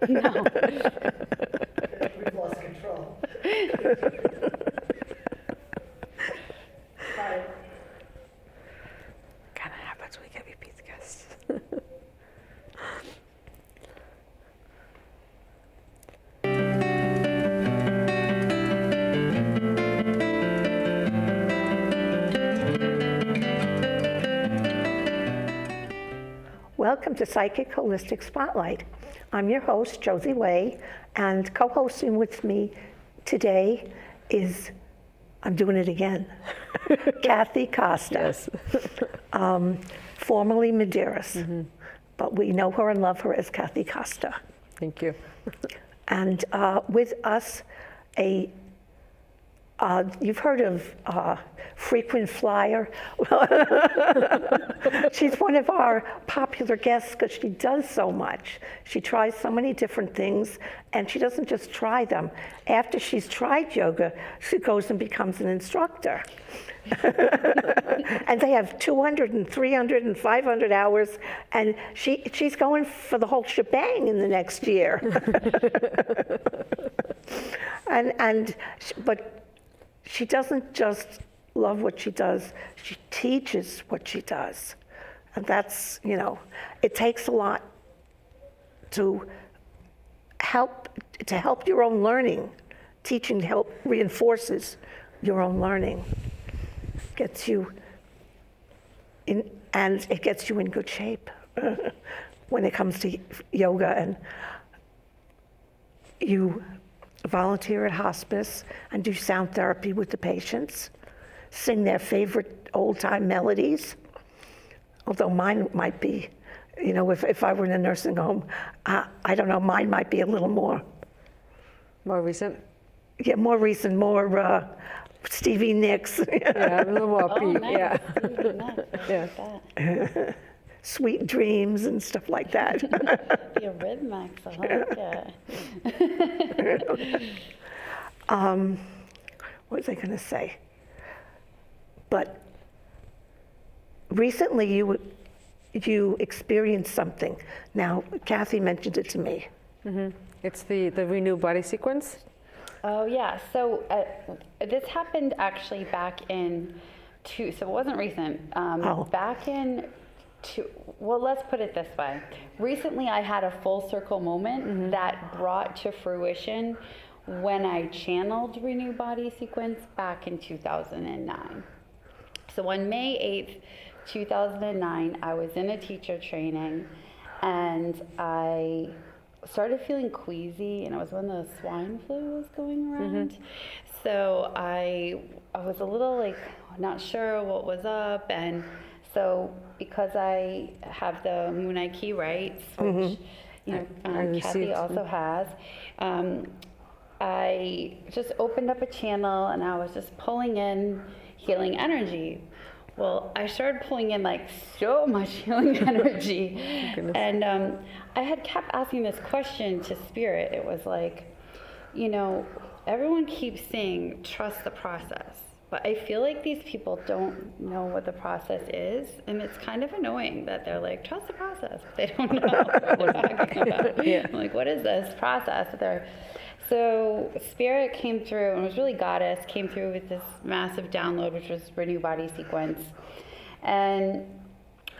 No. We've lost control. Right. Kind of happens when we get repeat guests. Welcome to Psychic Holistic Spotlight. I'm your host, Josie Way, and co-hosting with me today is, I'm doing it again, Kathy Costa, Yes. formerly Medeiros, but we know her and love her as Kathy Costa. Thank you. And with us, you've heard of frequent flyer. She's one of our popular guests because she does so much. She tries so many different things, and she doesn't just try them. After she's tried yoga, she goes and becomes an instructor. And they have 200 and 300 and 500 hours, and she's going for the whole shebang in the next year. But she doesn't just love what she does, she teaches what she does. And that's, it takes a lot to help your own learning. Teaching reinforces your own learning. Gets you in, and it gets you in good shape when it comes to yoga. And you volunteer at hospice and do sound therapy with the patients, sing their favorite old-time melodies, although mine might be, if I were in a nursing home, I don't know, mine might be a little more. More recent? Yeah, more recent, more Stevie Nicks. Yeah, a little more upbeat. Nice. Yeah. Stevie Nicks, I like that. Sweet Dreams and stuff like that. Be a rhythmic, so I like it. What was I going to say? But recently you experienced something. Now, Kathy mentioned it to me. It's the Renew Body sequence. Oh yeah, so this happened actually back in so it wasn't recent. Back in well, let's put it this way. Recently I had a full circle moment that brought to fruition when I channeled Renew Body sequence back in 2009. So on May 8th, 2009, I was in a teacher training and I started feeling queasy, and it was when the swine flu was going around. So I was a little not sure what was up, and so because I have the Moonai Key rights, which Kathy also has, I just opened up a channel and I was just pulling in healing energy. Well, I started pulling in so much healing energy, and I had kept asking this question to Spirit. It was everyone keeps saying trust the process, but I feel like these people don't know what the process is, and it's kind of annoying that they're like trust the process, but they don't know what they're talking about. Yeah. I'm like, what is this process? So Spirit came through, and it was really Goddess, came through with this massive download, which was Renew Body Sequence. And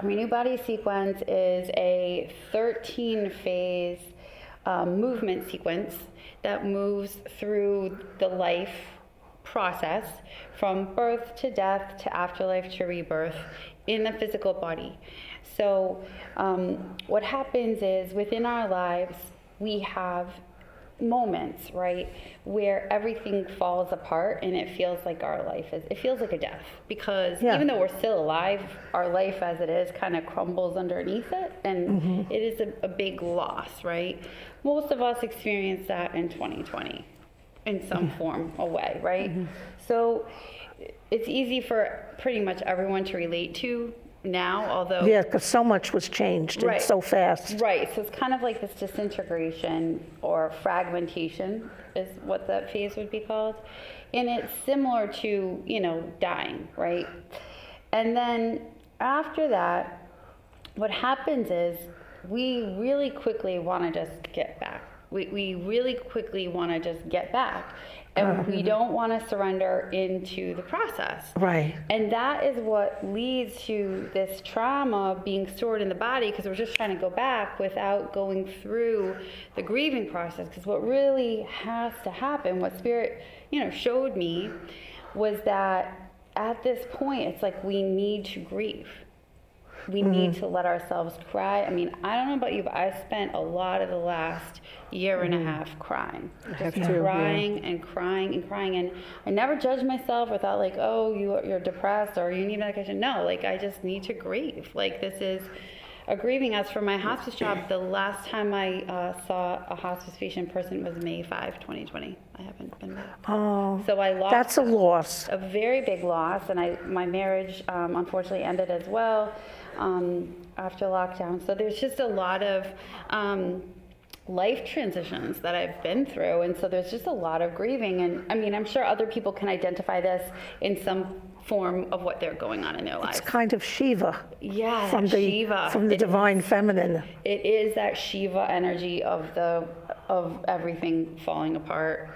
Renew Body Sequence is a 13-phase movement sequence that moves through the life process from birth to death to afterlife to rebirth in the physical body. So what happens is within our lives, we have moments, right, where everything falls apart and it feels like it feels like a death, because even though we're still alive, our life as it is kind of crumbles underneath it, and it is a big loss, right? Most of us experience that in 2020 in some form or way, right? So it's easy for pretty much everyone to relate to now, although... Yeah, because so much was changed and so fast. Right, so it's kind of like this disintegration or fragmentation is what that phase would be called. And it's similar to, dying, right? And then after that, what happens is we really quickly want to just get back. We really quickly want to just get back. And we don't want to surrender into the process. Right. And that is what leads to this trauma being stored in the body, because we're just trying to go back without going through the grieving process. Because what really has to happen, what Spirit, showed me, was that at this point, it's like we need to grieve. We need to let ourselves cry. I mean, I don't know about you, but I've spent a lot of the last year and a half crying. Just crying and crying and crying. And I never judged myself or thought like, oh, you're depressed or you need medication. No, like I just need to grieve. Like this is a grieving. As for my hospice job, the last time I saw a hospice patient person was May 5, 2020. I haven't been back. Oh, So I lost. that's a loss. A very big loss, and my marriage unfortunately ended as well after lockdown. So there's just a lot of life transitions that I've been through, and so there's just a lot of grieving. And I mean, I'm sure other people can identify this in some form of what they're going on in their lives. It's kind of Shiva. Yeah, From Shiva. the divine feminine. It is that Shiva energy of everything falling apart,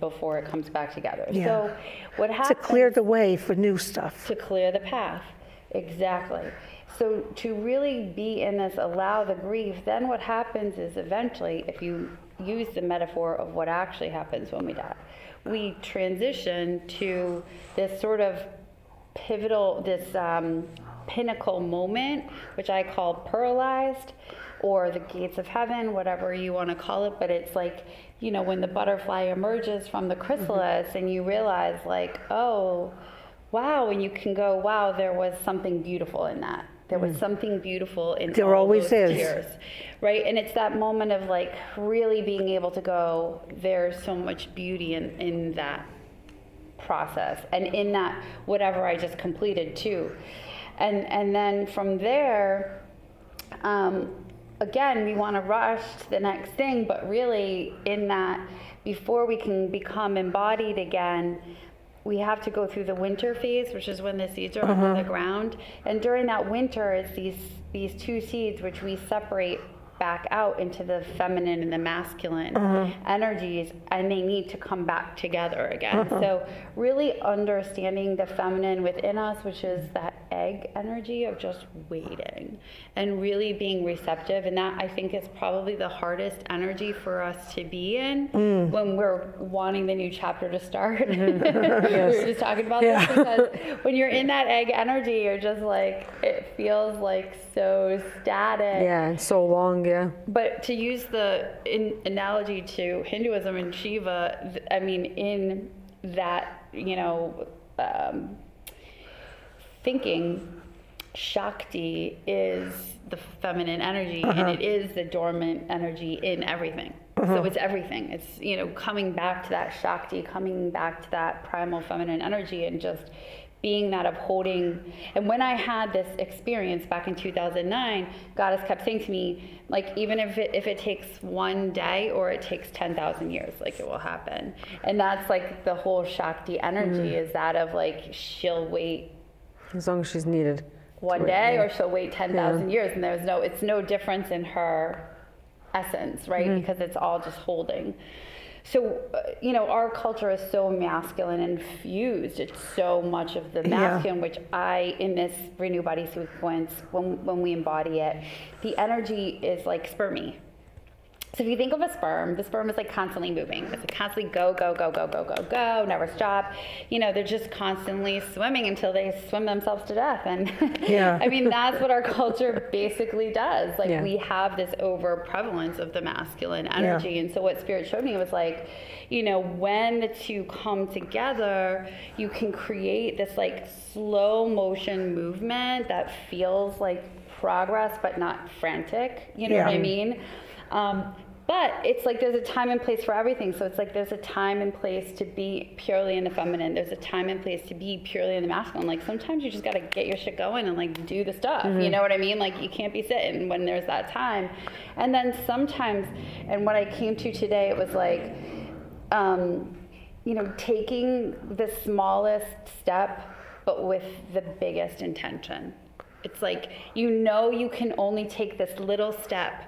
before it comes back together. Yeah. So what happens? To clear the way for new stuff. To clear the path, exactly. So to really be in this, allow the grief, then what happens is eventually, if you use the metaphor of what actually happens when we die, we transition to this sort of pivotal, this pinnacle moment, which I call pearlized, or the gates of heaven, whatever you want to call it. But it's like, when the butterfly emerges from the chrysalis and you realize like, oh, wow, and you can go, wow, there was something beautiful in that. There was something beautiful in There all always those is. tears, right? And it's that moment of like really being able to go, there's so much beauty in that process and in that whatever I just completed too. And then from there, again, we want to rush to the next thing, but really in that, before we can become embodied again, we have to go through the winter phase, which is when the seeds are on the ground. And during that winter, it's these two seeds which we separate back out into the feminine and the masculine energies, and they need to come back together again. So really understanding the feminine within us, which is that egg energy of just waiting and really being receptive. And that, I think, is probably the hardest energy for us to be in when we're wanting the new chapter to start. We were just talking about this, because when you're in that egg energy, you're just like, it feels like so static. Yeah, and so long, yeah. But to use the analogy to Hinduism and Shiva, I mean, in that, thinking, Shakti is the feminine energy, and it is the dormant energy in everything. So it's everything. It's, coming back to that Shakti, coming back to that primal feminine energy, and just being that upholding. And when I had this experience back in 2009, Goddess kept saying to me, like, even if it takes one day or it takes 10,000 years, like, it will happen. And that's like the whole Shakti energy is that of like, she'll wait As long as she's needed. one day or she'll wait 10,000 years, and it's no difference in her essence, right? Because it's all just holding. So, our culture is so masculine infused. It's so much of the masculine, which in this Renew Body sequence, when we embody it, the energy is like spermy. So if you think of a sperm, the sperm is like constantly moving. It's like constantly go, go, go, go, go, go, go, never stop. They're just constantly swimming until they swim themselves to death. And I mean, that's what our culture basically does. Like we have this over prevalence of the masculine energy. And so what Spirit showed me was like, when the two come together, you can create this like slow motion movement that feels like progress, but not frantic. You know what I mean? But it's like there's a time and place for everything. So it's like there's a time and place to be purely in the feminine. There's a time and place to be purely in the masculine. Like sometimes you just got to get your shit going and like do the stuff. You know what I mean? Like you can't be sitting when there's that time. And then sometimes, and what I came to today, it was like, taking the smallest step, but with the biggest intention. It's like, you can only take this little step,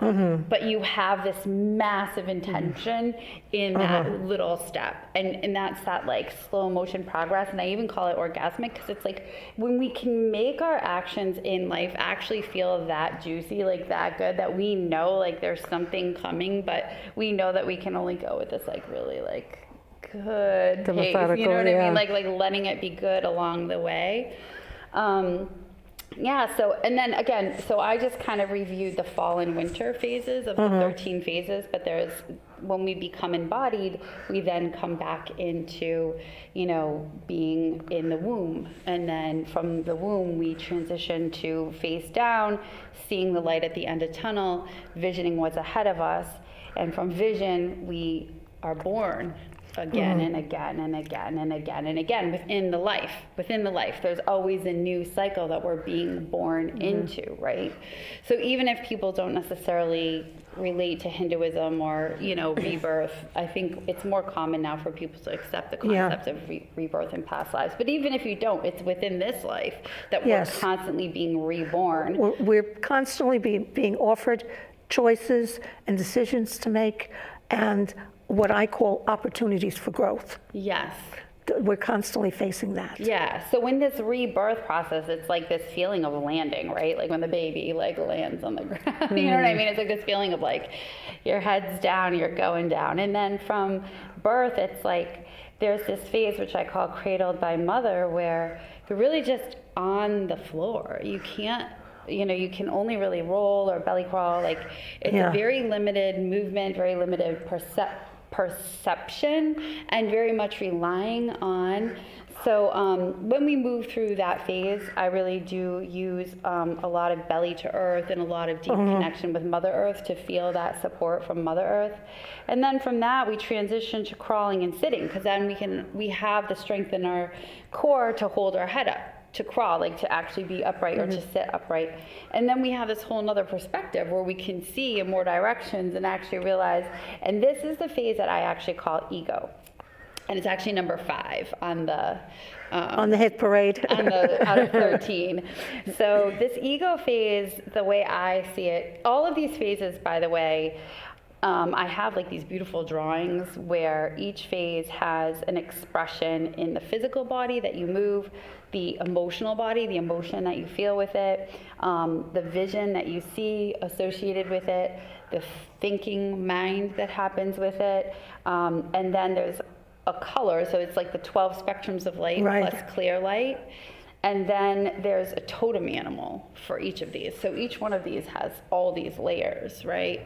but you have this massive intention in that little step. And that's that like slow motion progress. And I even call it orgasmic, because it's like when we can make our actions in life actually feel that juicy, like that good, that we know like there's something coming, but we know that we can only go with this like really like good The pace, you know what I methodical, mean? Like letting it be good along the way. Yeah, so, and then again, so I just kind of reviewed the fall and winter phases of the 13 phases, but when we become embodied, we then come back into, being in the womb. And then from the womb, we transition to face down, seeing the light at the end of tunnel, visioning what's ahead of us. And from vision, we are born again and again and again and again and again within the life. There's always a new cycle that we're being born into, right? So even if people don't necessarily relate to Hinduism or rebirth, I think it's more common now for people to accept the concept of rebirth in past lives. But even if you don't, it's within this life that we're constantly being reborn. We're constantly being offered choices and decisions to make, and what I call opportunities for growth. Yes. We're constantly facing that. Yeah. So in this rebirth process, it's like this feeling of landing, right? Like when the baby like lands on the ground. You know what I mean? It's like this feeling of like your head's down, you're going down. And then from birth, it's like there's this phase which I call cradled by mother, where you're really just on the floor. You can't, you can only really roll or belly crawl. Like it's a very limited movement, very limited perception, and very much relying on. So when we move through that phase, I really do use a lot of belly to earth and a lot of deep connection with Mother Earth to feel that support from Mother Earth. And then from that, we transition to crawling and sitting, because then we have the strength in our core to hold our head up, to crawl, like to actually be upright or to sit upright. And then we have this whole nother perspective where we can see in more directions and actually realize, and this is the phase that I actually call ego. And it's actually number 5 on the hit parade. Out of 13. So this ego phase, the way I see it, all of these phases, by the way, I have like these beautiful drawings where each phase has an expression in the physical body that you move, the emotional body, the emotion that you feel with it, the vision that you see associated with it, the thinking mind that happens with it, and then there's a color, so it's like the 12 spectrums of light plus clear light. And then there's a totem animal for each of these. So each one of these has all these layers, right?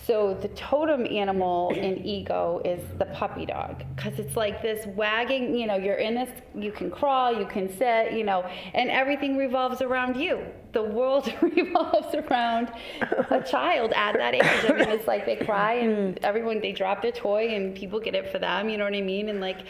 So the totem animal in ego is the puppy dog, because it's like this wagging, you're in this, you can crawl, you can sit, and everything revolves around you. The world revolves around a child at that age. I mean, it's like they cry and they drop their toy and people get it for them, you know what I mean? And like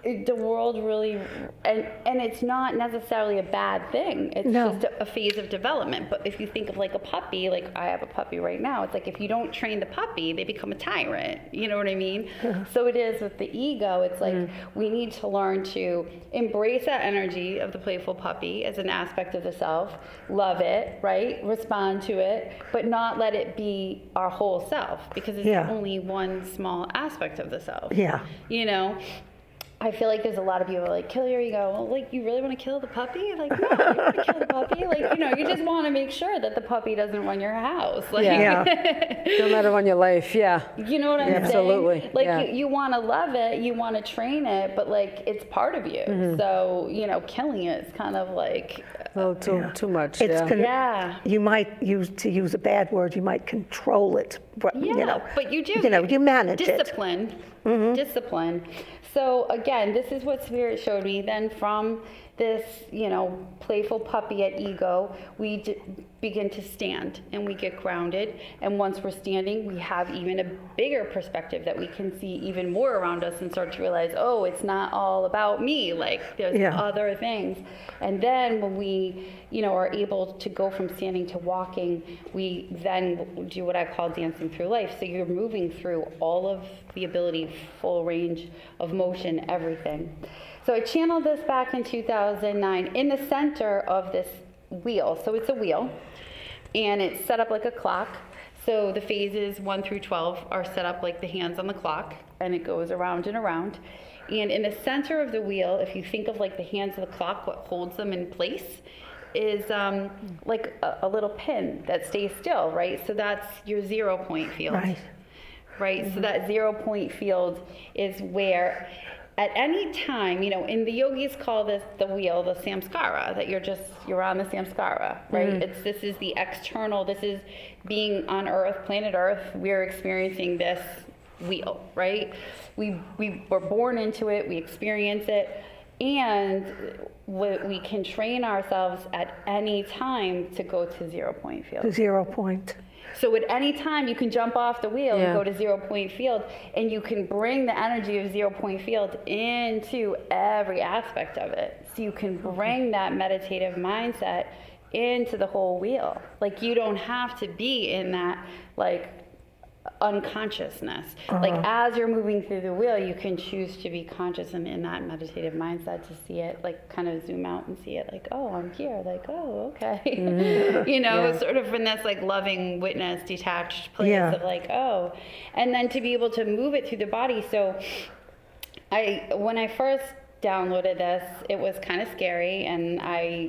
the world really, and it's not necessarily a bad thing. It's just a phase of development. But if you think of like a puppy, like I have a puppy right now, it's like if you don't train the puppy, they become a tyrant, you know what I mean? So it is with the ego, it's like we need to learn to embrace that energy of the playful puppy as an aspect of the self, love it, right? Respond to it, but not let it be our whole self, because it's only one small aspect of the self. Yeah. I feel like there's a lot of people like, kill your ego. Well, like, you really want to kill the puppy? Like, no, you don't want to kill the puppy. Like, you just want to make sure that the puppy doesn't run your house. Like, Don't let it run your life. Yeah. You know what I'm saying? Absolutely. Like, you want to love it, you want to train it, but like, it's part of you. So, killing it is kind of like A little too much. You might use a bad word. You might control it. But, but you do. You manage discipline. Discipline. So again, this is what Spirit showed me. Then from this, playful puppy at ego, we begin to stand and we get grounded. And once we're standing, we have even a bigger perspective that we can see even more around us and start to realize, oh, it's not all about me. Like there's other things. And then when we, are able to go from standing to walking, we then do what I call dancing through life. So you're moving through all of the ability, full range of motion, everything. So I channeled this back in 2009. In the center of this wheel. So it's a wheel, and it's set up like a clock. So the phases 1 through 12 are set up like the hands on the clock, and it goes around and around. And in the center of the wheel, if you think of like the hands of the clock, what holds them in place is like a little pin that stays still, right? So that's your 0 point field. Right. So that 0 point field is where at any time, you know, and the yogis call this the wheel, the samskara, that you're on the samskara, right? This is the external, this is being on Earth, planet Earth, we're experiencing this wheel, right? We were born into it, we experience it, and we can train ourselves at any time to go to 0 point field. 0 point. So at any time you can jump off the wheel and go to 0 point field, and you can bring the energy of 0 point field into every aspect of it. So you can bring that meditative mindset into the whole wheel. Like you don't have to be in that like unconsciousness. Like as you're moving through the wheel, you can choose to be conscious and in that meditative mindset to see it, like kind of zoom out and see it like, oh, I'm here, like, oh, okay. You know, sort of in this like loving witness, detached place of like, oh, and then to be able to move it through the body. So when I first downloaded this, it was kind of scary, and I,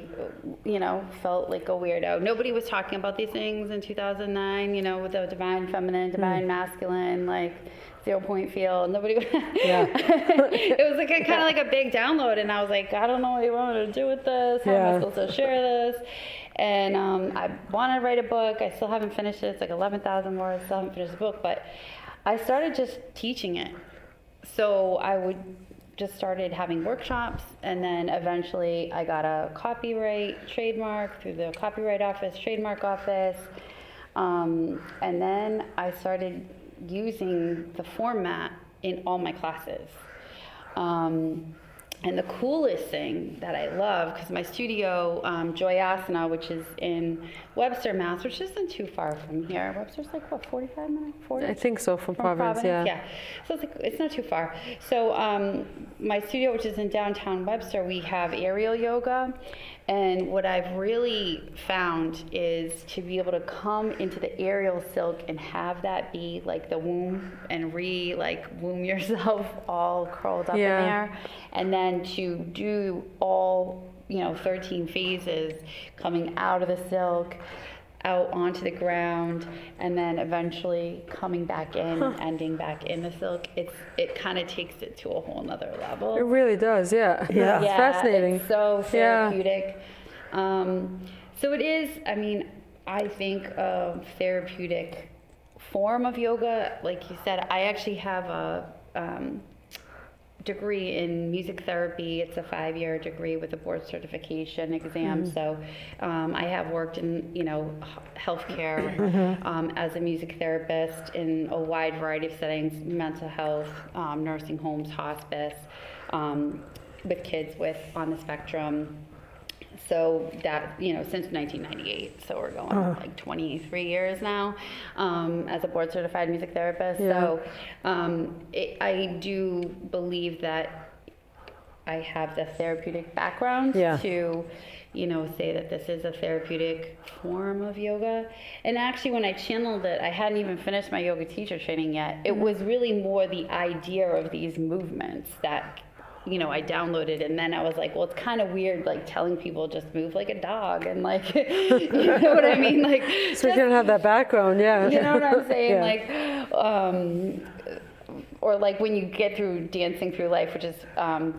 you know, felt like a weirdo. Nobody was talking about these things in 2009, you know, with the divine feminine, divine masculine, like 0 point field. Nobody, it was like kind of like a big download, and I was like, I don't know what you want me to do with this. How am I supposed to share this? And I want to write a book. I still haven't finished it. It's like 11,000 words. Still haven't finished the book, but I started just teaching it. So I would just started having workshops, and then eventually I got a copyright trademark through the copyright office, trademark office, and then I started using the format in all my classes. And the coolest thing that I love, because my studio, Joyasana, which is in Webster, Mass, which isn't too far from here. Webster's like, what, 45 minutes? 40? I think so, from Providence, yeah. So it's, like, it's not too far. So my studio, which is in downtown Webster, we have aerial yoga. And what I've really found is to be able to come into the aerial silk and have that be like the womb, and womb yourself all curled up in there. And then to do all, 13 phases coming out of the silk, out onto the ground, and then eventually coming back in and ending back in the silk. It kind of takes it to a whole nother level. It really does, yeah. It's fascinating. It's so therapeutic. So it is, I think a therapeutic form of yoga. Like you said, I actually have a degree in music therapy. It's a 5-year degree with a board certification exam. So I have worked in, healthcare as a music therapist in a wide variety of settings: mental health, nursing homes, hospice, with kids on the spectrum. So that, since 1998, so we're going like 23 years now as a board certified music therapist. So I do believe that I have the therapeutic background to, say that this is a therapeutic form of yoga. And actually, when I channeled it, I hadn't even finished my yoga teacher training yet. It was really more the idea of these movements that I downloaded, and then I was like, well, it's kind of weird, like telling people just move like a dog, and like, you know what I mean? Like, so you don't have that background, You know what I'm saying? Like, or like when you get through dancing through life, which is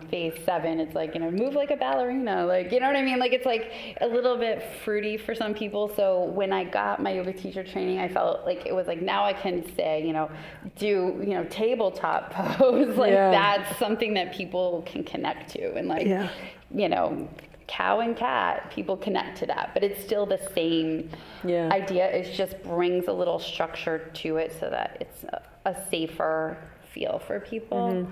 phase 7, it's like, move like a ballerina, like, you know what I mean? Like, it's like a little bit fruity for some people. So when I got my yoga teacher training, I felt like it was like, now I can say, do, tabletop pose. Like that's something that people can connect to, and like, cow and cat, people connect to that, but it's still the same idea. It just brings a little structure to it so that it's a safer feel for people.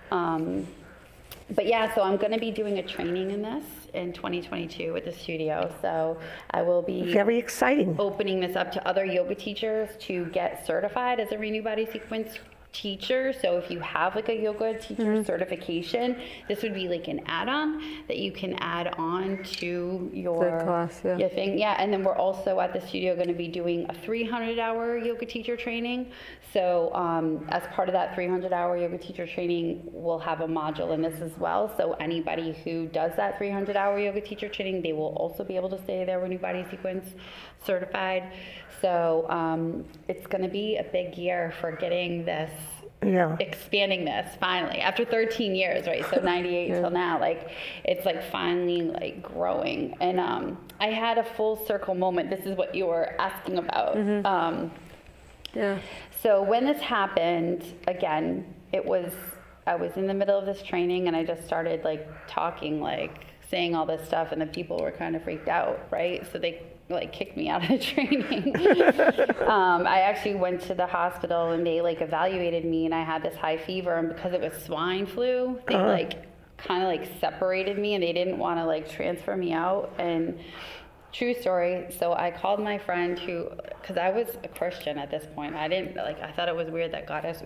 But so I'm going to be doing a training in this in 2022 at the studio. So I will be very exciting opening this up to other yoga teachers to get certified as a Renew Body Sequence teacher. So if you have like a yoga teacher certification, this would be like an add-on that you can add on to your class, yeah. your thing. Yeah, and then we're also at the studio going to be doing a 300-hour yoga teacher training. So as part of that 300-hour yoga teacher training, we'll have a module in this as well. So anybody who does that 300-hour yoga teacher training, they will also be able to stay there Renew Body Sequence certified. So it's going to be a big year for getting this, expanding this finally after 13 years, right? So 98 till now, like it's like finally like growing. And I had a full circle moment. This is what you were asking about. So when this happened, again, I was in the middle of this training and I just started like talking, like saying all this stuff, and the people were kind of freaked out, right? So they like kicked me out of the training. I actually went to the hospital and they like evaluated me, and I had this high fever, and because it was swine flu, they like kind of like separated me, and they didn't want to like transfer me out. And true story, so I called my friend because I was a Christian at this point. I thought it was weird that Goddess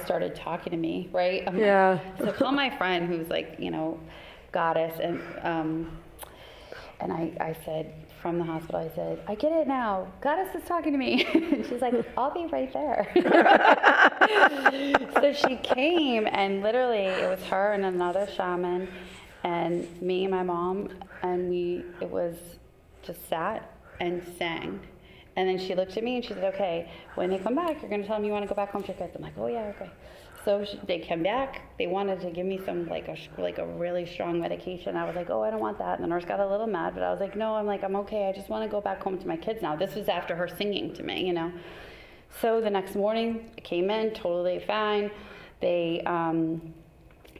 started talking to me, right? So I called my friend who's like, Goddess, and I said, from the hospital, I said, I get it now. Goddess is talking to me. And she's like, I'll be right there. So she came, and literally it was her and another shaman and me and my mom, and it was just sat and sang. And then she looked at me and she said, okay, when they come back, you're going to tell them you want to go back home to your kids. I'm like, oh yeah, okay. So they came back. They wanted to give me some like a really strong medication. I was like, oh, I don't want that. And the nurse got a little mad, but I was like, no, I'm okay. I just want to go back home to my kids now. This was after her singing to me, So the next morning, I came in totally fine. They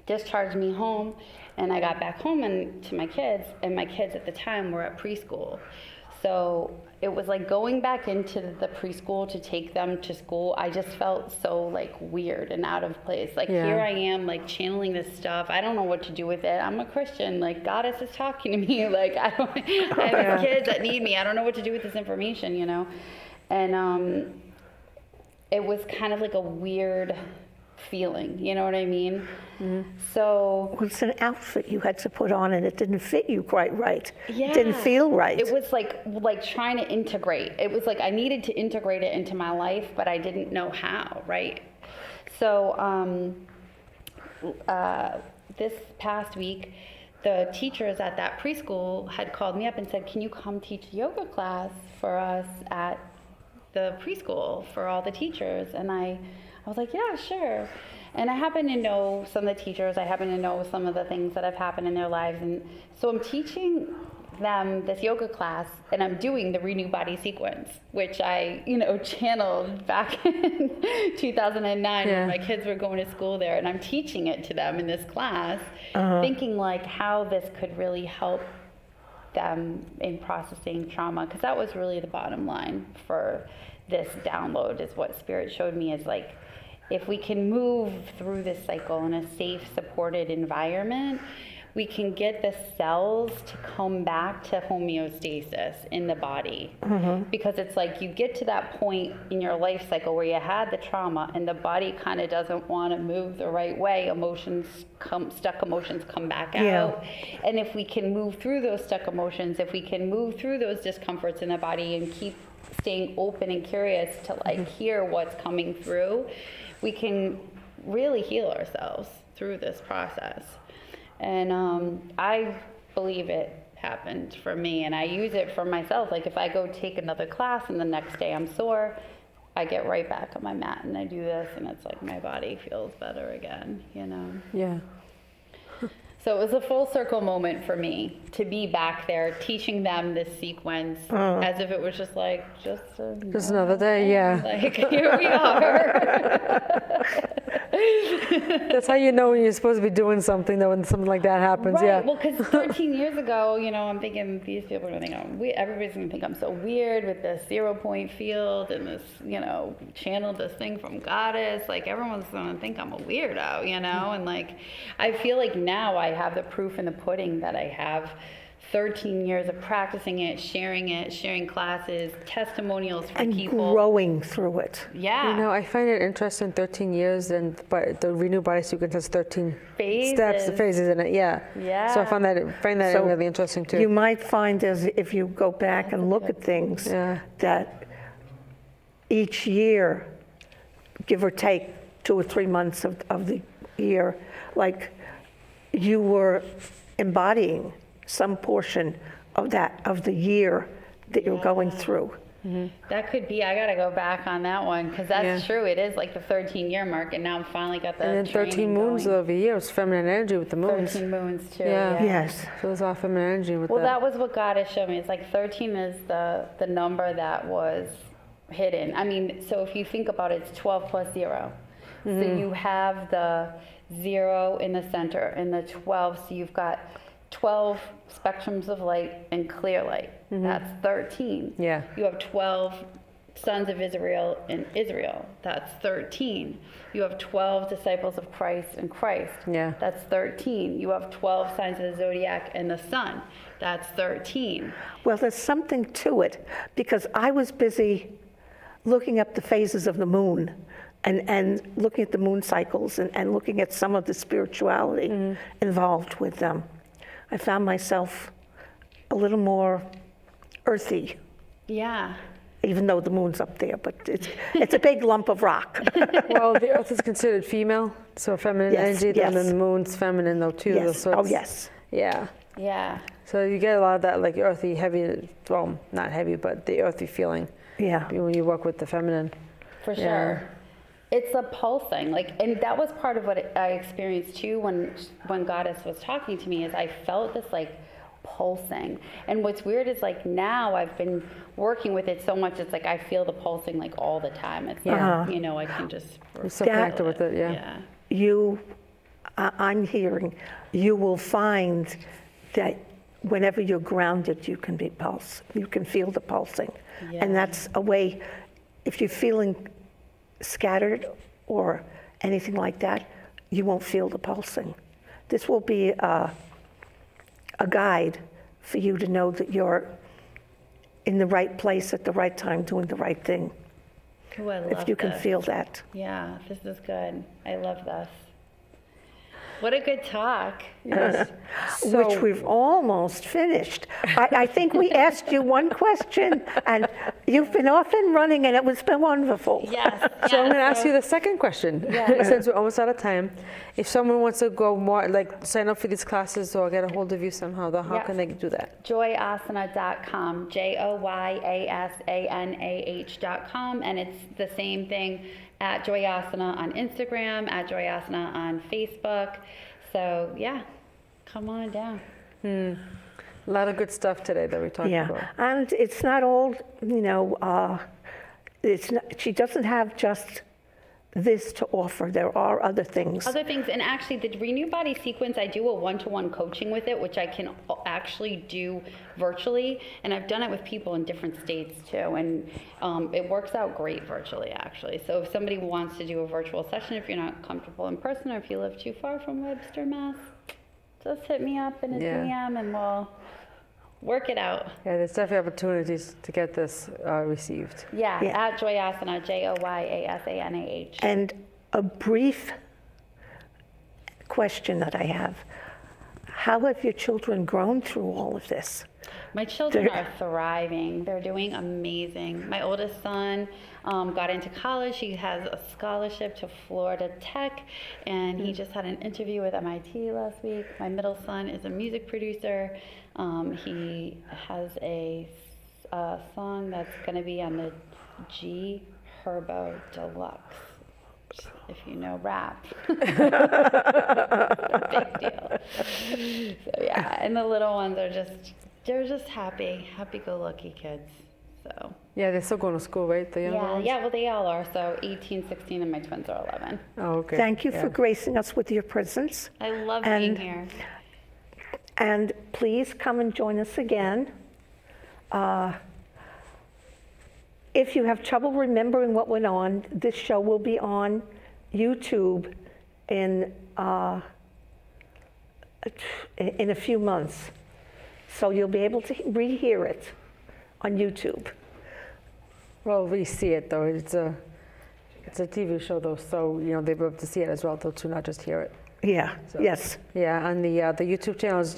discharged me home, and I got back home and to my kids. And my kids at the time were at preschool. So it was like going back into the preschool to take them to school. I just felt so like weird and out of place. Like here I am like channeling this stuff. I don't know what to do with it. I'm a Christian. Like Goddess is talking to me. Like I have kids that need me. I don't know what to do with this information, And it was kind of like a weird feeling. You know what I mean? Mm-hmm. So it's an outfit you had to put on, and it didn't fit you quite right. Yeah, it didn't feel right. It was like trying to integrate. It was like I needed to integrate it into my life, but I didn't know how. Right. So this past week, the teachers at that preschool had called me up and said, "Can you come teach a yoga class for us at the preschool for all the teachers?" And I was like, yeah, sure. And I happen to know some of the teachers. I happen to know some of the things that have happened in their lives. And so I'm teaching them this yoga class, and I'm doing the Renew Body Sequence, which I, channeled back in 2009 when my kids were going to school there. And I'm teaching it to them in this class, thinking like how this could really help them in processing trauma. Because that was really the bottom line for this download, is what Spirit showed me, is like, if we can move through this cycle in a safe, supported environment, we can get the cells to come back to homeostasis in the body. Mm-hmm. Because it's like you get to that point in your life cycle where you had the trauma and the body kind of doesn't want to move the right way. Stuck emotions come back out. And if we can move through those stuck emotions, if we can move through those discomforts in the body and keep staying open and curious to like hear what's coming through, we can really heal ourselves through this process. And I believe it happened for me, and I use it for myself. Like if I go take another class and the next day I'm sore, I get right back on my mat and I do this, and it's like my body feels better again, Yeah. So it was a full circle moment for me to be back there teaching them this sequence as if it was just another day, yeah. Like, here we are. That's how you know when you're supposed to be doing something, though, when something like that happens, right. yeah. Well, because 13 years ago, I'm thinking these people are going to think everybody's going to think I'm so weird with this 0-point field and this, channeled this thing from Goddess. Like, everyone's going to think I'm a weirdo, And like, I feel like now I have the proof in the pudding that I have 13 years of practicing it, sharing classes, testimonials from And people. growing through it. Yeah. You know, I find it interesting, 13 years, and but the renewed body sequence has 13 steps, phases in it. Yeah. Yeah. So I find that So really interesting too. You might find, as if you go back and look at things, Yeah. that each year, give or take 2 or 3 months of the year, like you were embodying some portion of the year that you're going through. That could be. I got to go back on that one because that's Yeah. true. It is like the 13-year mark, and now I'm finally got the And then 13 training moons going. of a year. It's feminine energy with the moons. 13 moons too. Yeah. Yes. So it's all feminine energy with Well, that. that was what God has shown me. It's like 13 is the number that was hidden. I mean, so if you think about it, it's 12 plus 0. So you have the 0 in the center and the 12. So you've got 12 spectrums of light and clear light. That's 13. Yeah. You have 12 sons of Israel in Israel. That's 13. You have 12 disciples of Christ in Christ. Yeah. That's 13. You have 12 signs of the zodiac and the sun. That's 13. Well, there's something to it, because I was busy looking up the phases of the moon and looking at the moon cycles and looking at some of the spirituality involved with them. I found myself a little more earthy, Yeah. even though the moon's up there, but it's a big lump of rock. Well, the earth is considered female, so feminine Yes, energy, and then yes. the moon's feminine though too. Yes. So Oh, it's- yes. Yeah. Yeah. So you get a lot of that like earthy, heavy, well, not heavy, but the earthy feeling Yeah. when you work with the feminine. For Yeah. sure. It's a pulsing, like, and that was part of what I experienced too when Goddess was talking to me. Is I felt this like pulsing, and what's weird is like now I've been working with it so much. It's like I feel the pulsing like all the time. It's like, you know, I can just You're so That- connected with it, yeah. I'm hearing, you will find that whenever you're grounded, you can you can feel the pulsing. Yeah. And that's a way, if you're feeling scattered or anything like that, you won't feel the pulsing. This will be a guide for you to know that you're in the right place at the right time, doing the right thing, Ooh, I love if you can this. feel that. Yeah, this is good. I love this. What a good talk. Yes. Which we've almost finished. I think we asked you one question, and you've been off and running, and it's been wonderful. Yes. So I'm going to ask you the second question, since we're almost out of time. If someone wants to go more, like sign up for these classes or get a hold of you somehow, then how Yeah. can they do that? joyasana.com, joyasanah.com, and it's the same thing at Joyasana on Instagram, at Joyasana on Facebook. So yeah, come on down. A lot of good stuff today that we talked Yeah, about. and it's not all, she doesn't have just this to offer. There are other things. Other things, and actually the Renew Body Sequence, I do a one-to-one coaching with it, which I can actually do virtually, and I've done it with people in different states too, and it works out great virtually actually. So if somebody wants to do a virtual session, if you're not comfortable in person, or if you live too far from Webster, Mass, just hit me up in a Yeah. DM and we'll work it out. Yeah, there's definitely opportunities to get this received. Yeah, Yeah. at Joyasana, Joyasanah. And a brief question that I have. How have your children grown through all of this? My children They're- are thriving. They're doing amazing. My oldest son got into college. He has a scholarship to Florida Tech, and he just had an interview with MIT last week. My middle son is a music producer. He has a song that's going to be on the G Herbo Deluxe, if you know rap. Big deal. So yeah, and the little ones are they're just happy-go-lucky kids. So Yeah, they're still going to school, right? The younger ones? yeah, well they all are. So 18, 16, and my twins are 11. Oh, okay. Thank you for Yeah. gracing us with your presence. I love being And- here. And please come and join us again. If you have trouble remembering what went on, this show will be on YouTube in a few months. So you'll be able to rehear it on YouTube. Well, we see it though. It's a TV show though, so they'll be able to see it as well though too, not just hear it. Yeah, So, yes. Yeah, and the YouTube channel is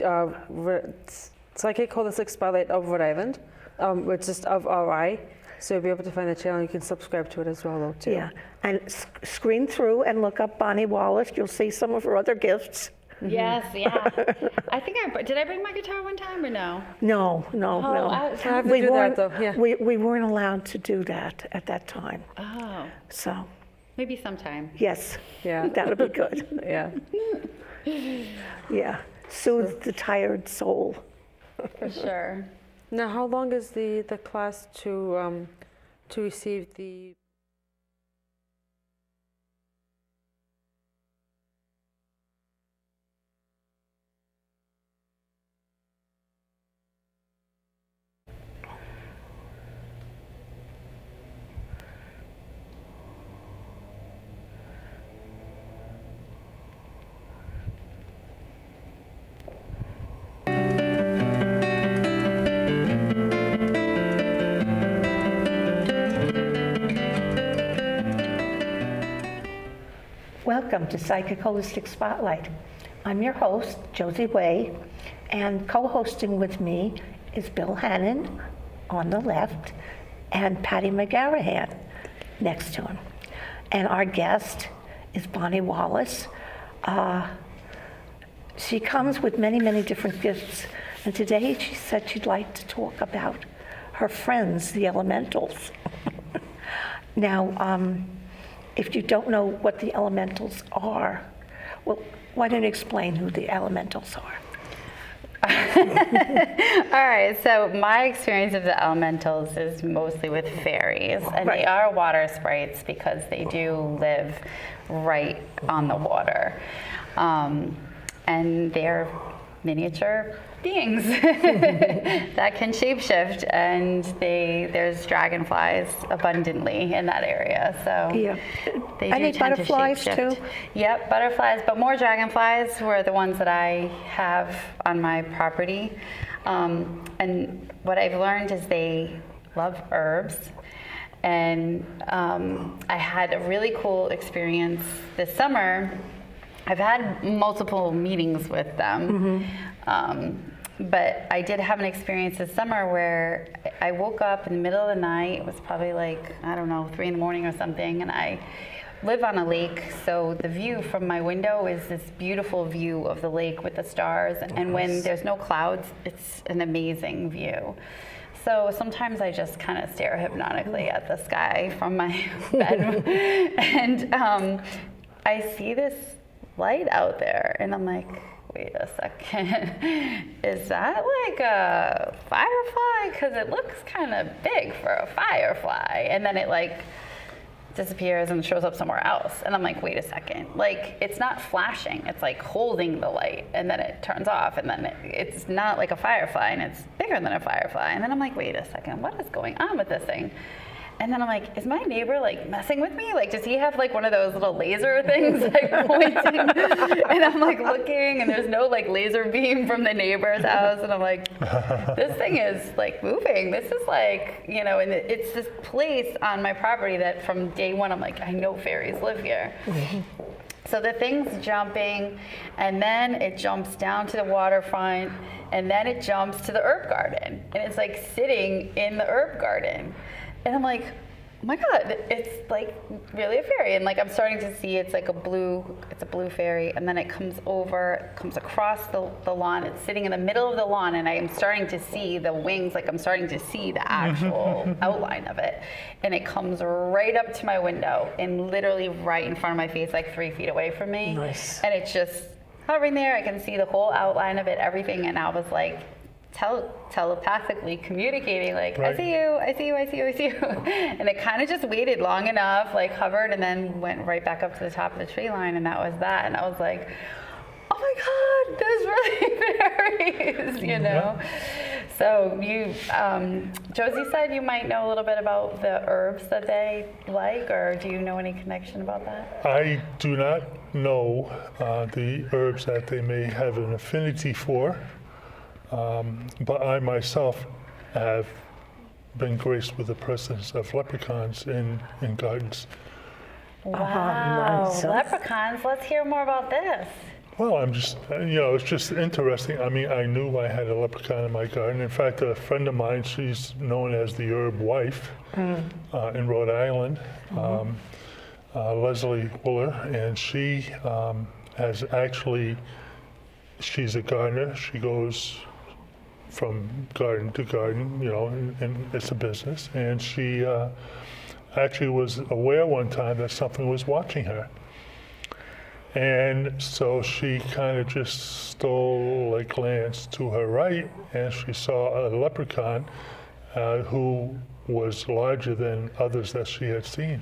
Psychic Holistic Spotlight of Rhode Island. It's just of RI. So you'll be able to find the channel. You can subscribe to it as well though too. Yeah, and screen through and look up Bonnie Wallace. You'll see some of her other gifts. Yes, yeah. I think did I bring my guitar one time or no? No. I have to do that though. Yeah. We weren't allowed to do that at that time. Oh, So, maybe sometime. yes, Yeah. that'll be good. Yeah. Yeah, soothe the tired soul. For sure. Now, how long is the class to receive the? Welcome to Psychic Holistic Spotlight. I'm your host, Josie Way, and co-hosting with me is Bill Hannon on the left and Patty McGarrahan next to him. And our guest is Bonnie Wallace. She comes with many, many different gifts, and today she said she'd like to talk about her friends, the elementals. Now, if you don't know what the elementals are, well, why don't you explain who the elementals are? All right, so my experience of the elementals is mostly with fairies, and Right. they are water sprites because they do live right on the water. And they're miniature beings that can shapeshift, and there's dragonflies abundantly in that area. So Yeah. they Any do tend butterflies, to shapeshift. too? Yep, butterflies, but more dragonflies were the ones that I have on my property. And what I've learned is they love herbs. And I had a really cool experience this summer. I've had multiple meetings with them. But I did have an experience this summer where I woke up in the middle of the night. It was probably like, I don't know, 3 in the morning or something. And I live on a lake, so the view from my window is this beautiful view of the lake with the stars. And when there's no clouds, it's an amazing view. So sometimes I just kind of stare hypnotically at the sky from my bed. And I see this light out there, and I'm like, wait a second, is that like a firefly? Because it looks kind of big for a firefly. And then it like disappears and shows up somewhere else. And I'm like, wait a second, like it's not flashing, it's like holding the light, and then it turns off, and then it's not like a firefly, and it's bigger than a firefly. And then I'm like, wait a second, what is going on with this thing? And then I'm like, is my neighbor like messing with me? Like, does he have like one of those little laser things like pointing? And I'm like looking, and there's no like laser beam from the neighbor's house. And I'm like, this thing is like moving. This is like, and it's this place on my property that from day one, I'm like, I know fairies live here. So the thing's jumping, and then it jumps down to the waterfront, and then it jumps to the herb garden. And it's like sitting in the herb garden. And I'm like, oh my God, it's like really a fairy. And like I'm starting to see it's a blue fairy. And then it comes across the lawn. It's sitting in the middle of the lawn, and I am starting to see the wings, like I'm starting to see the actual outline of it. And it comes right up to my window and literally right in front of my face, like 3 feet away from me. Nice. And it's just hovering there. I can see the whole outline of it, everything. And I was like, telepathically communicating, like, Right. I see you, I see you, I see you, I see you. And it kind of just waited long enough, like hovered, and then went right back up to the top of the tree line, and that was that. And I was like, oh my God, there's really fairies, So you, Josie said you might know a little bit about the herbs that they like, or do you know any connection about that? I do not know the herbs that they may have an affinity for. But I myself have been graced with the presence of leprechauns in gardens. Wow, nice. leprechauns. Let's hear more about this. Well, I'm just, it's just interesting. I mean, I knew I had a leprechaun in my garden. In fact, a friend of mine, she's known as the herb wife in Rhode Island, Leslie Wooler, and she has actually, she's a gardener. She goes from garden to garden, and it's a business. And she actually was aware one time that something was watching her. And so she kind of just stole a glance to her right, and she saw a leprechaun who was larger than others that she had seen.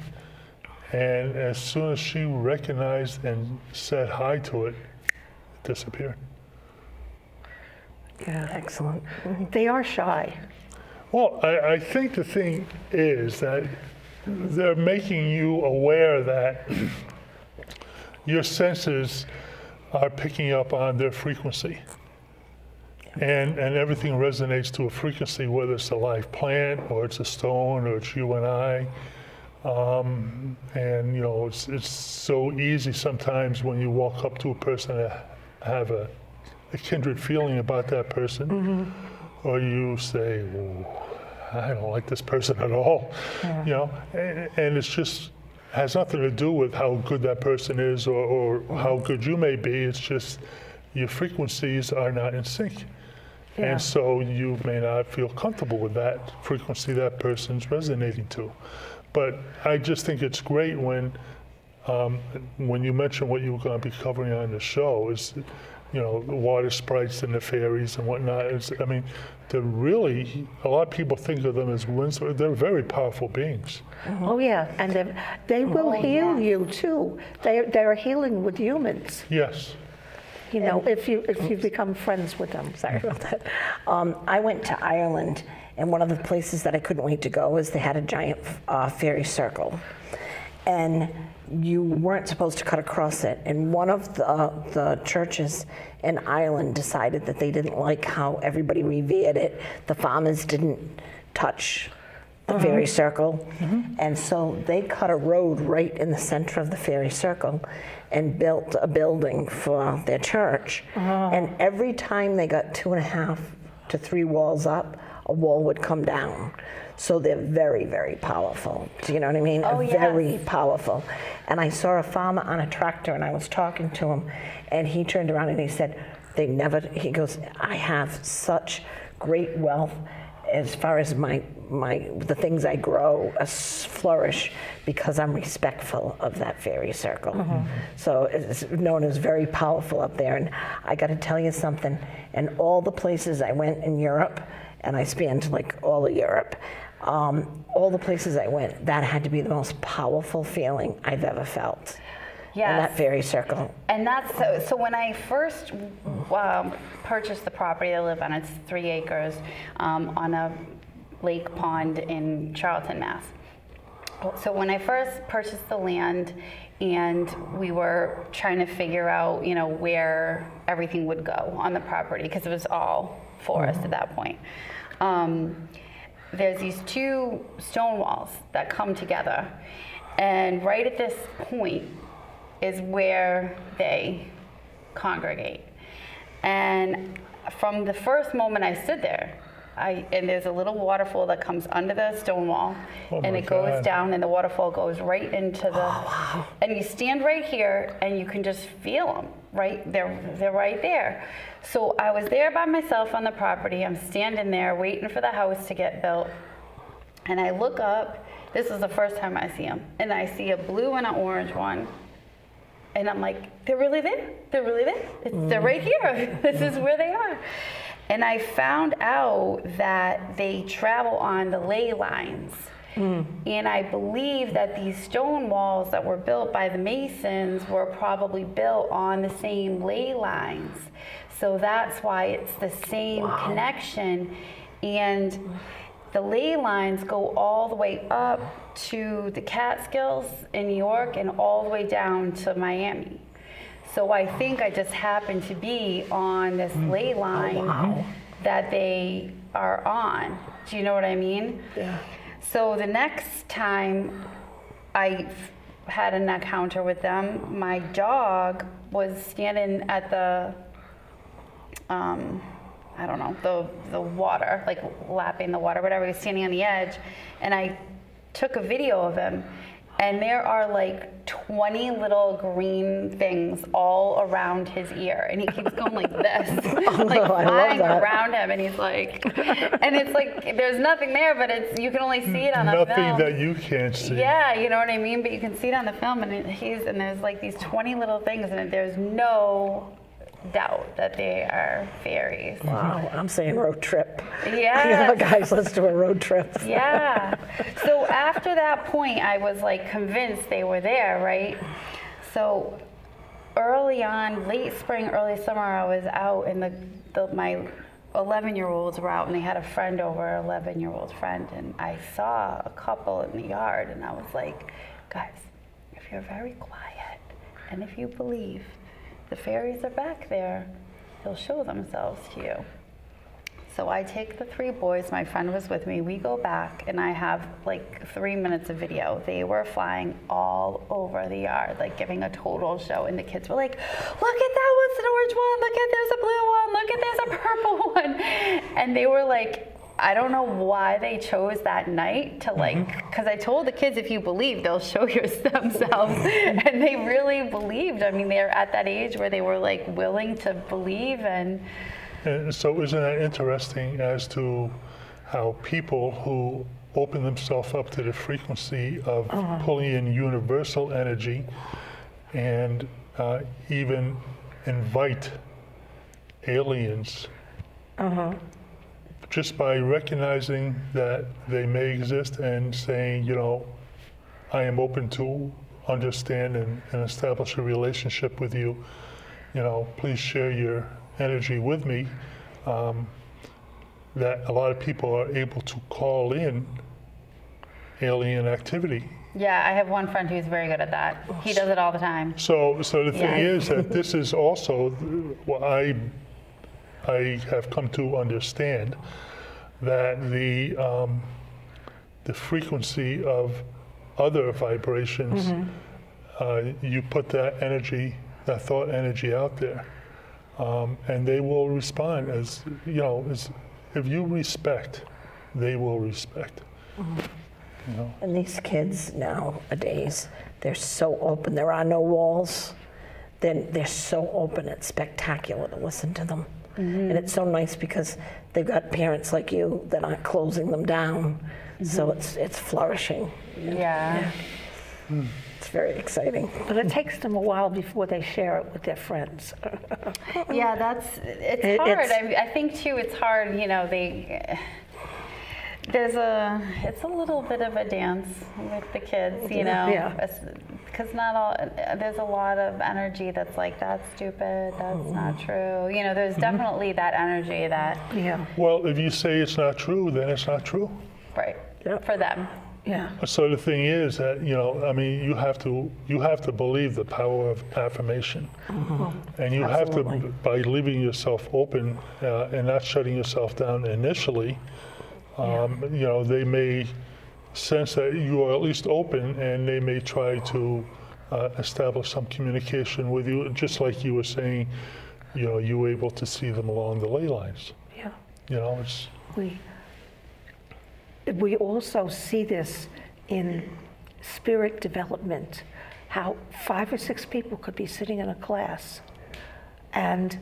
And as soon as she recognized and said hi to it, it disappeared. Yeah, excellent. They are shy. Well, I think the thing is that they're making you aware that your senses are picking up on their frequency. And everything resonates to a frequency, whether it's a live plant or it's a stone or it's you and I. And it's so easy sometimes when you walk up to a person to have a kindred feeling about that person, or you say, I don't like this person at all, and it's just has nothing to do with how good that person is or how good you may be. It's just your frequencies are not in sync. Yeah. And so you may not feel comfortable with that frequency that person's resonating to. But I just think it's great when you mention what you were going to be covering on the show is, the water sprites and the fairies and whatnot. They're really, a lot of people think of them as winds. They're very powerful beings. Oh yeah, and they will heal you too. They're healing with humans. Yes. If you become friends with them. Sorry about that. I went to Ireland, and one of the places that I couldn't wait to go is they had a giant fairy circle. And you weren't supposed to cut across it. And one of the churches in Ireland decided that they didn't like how everybody revered it. The farmers didn't touch the fairy circle. And so they cut a road right in the center of the fairy circle and built a building for their church. And every time they got 2.5 to 3 walls up, a wall would come down. So they're very, very powerful. Do you know what I mean? Oh, yes. Very powerful. And I saw a farmer on a tractor, and I was talking to him, and he turned around and he said, he goes, I have such great wealth as far as the things I grow flourish because I'm respectful of that fairy circle. So it's known as very powerful up there. And I got to tell you something, in all the places I went in Europe, and I spanned like all of Europe, all the places I went, that had to be the most powerful feeling I've ever felt. Yes. In that fairy circle. And that's so when I first purchased the property I live on, it's 3 acres on a lake pond in Charlton, Mass. So when I first purchased the land and we were trying to figure out, where everything would go on the property, because it was all forest at that point. There's these 2 stone walls that come together, and right at this point is where they congregate. And from the first moment I stood there, and there's a little waterfall that comes under the stone wall, and it goes down, and the waterfall goes right into the. And you stand right here, and you can just feel them. Right, they're right there. So I was there by myself on the property. I'm standing there waiting for the house to get built, and I look up. This is the first time I see them, and I see a blue and an orange one. And I'm like, they're really there. They're really there. They're right here. This is where they are. And I found out that they travel on the ley lines. And I believe that these stone walls that were built by the Masons were probably built on the same ley lines. So that's why it's the same connection. And the ley lines go all the way up to the Catskills in New York and all the way down to Miami. So I think I just happened to be on this ley line that they are on. Do you know what I mean? Yeah. So the next time I had an encounter with them, my dog was standing at the, I don't know, the water, like lapping the water, whatever. He was standing on the edge, and I took a video of him, and there are like 20 little green things all around his ear, and he keeps going like this, like flying around him, and he's like, and it's like there's nothing there, but it's you can only see it on the film. Nothing that you can't see. Yeah, you know what I mean. But you can see it on the film, and and there's like these 20 little things, and there's no doubt that they are fairies. Wow, I'm saying road trip. Yeah. Guys, let's do a road trip. Yeah. So after that point, I was like convinced they were there, right? So early on, late spring, early summer, I was out, and my 11-year-olds were out, and they had a friend over, 11-year-old friend, and I saw a couple in the yard, and I was like, guys, if you're very quiet, and if you believe the fairies are back there, they'll show themselves to you. So I take the 3 boys, my friend was with me, we go back, and I have like 3 minutes of video. They were flying all over the yard, like giving a total show, and the kids were like, look at that one's an orange one, look at there's a blue one, look at there's a purple one. And they were like, I don't know why they chose that night to like, because I told the kids, if you believe, they'll show themselves. And they really believed. I mean, they're at that age where they were like willing to believe. And so isn't that interesting as to how people who open themselves up to the frequency of pulling in universal energy and even invite aliens just by recognizing that they may exist and saying, you know, I am open to understand and establish a relationship with you, you know, please share your energy with me, that a lot of people are able to call in alien activity. yeah, I have one friend who's very good at that. He does it all the time. So the thing Yeah. is that this is also what I have come to understand, that the frequency of other vibrations, you put that energy, that thought energy out there, and they will respond as, you know, if you respect, they will respect. You know? And these kids nowadays, they're so open. There are no walls. They're so open. It's spectacular to listen to them. And it's so nice because they've got parents like you that aren't closing them down. So it's flourishing. Yeah. It's very exciting. But it takes them a while before they share it with their friends. Yeah, it's hard. I think too, it's hard, you know, it's a little bit of a dance with the kids, you know, Yeah. because there's a lot of energy that's like, that's stupid, that's not true. You know, there's definitely that energy that, Yeah. Well, if you say it's not true, then it's not true. right, Yep. for them. Yeah. So the thing is that, you know, I mean, you have to believe the power of affirmation, and you have to, by leaving yourself open and not shutting yourself down initially. You know, they may sense that you are at least open, and they may try to establish some communication with you, just like you were saying. You know, you were able to see them along the ley lines. Yeah. You know, it's We also see this in spirit development, how 5 or 6 people could be sitting in a class, and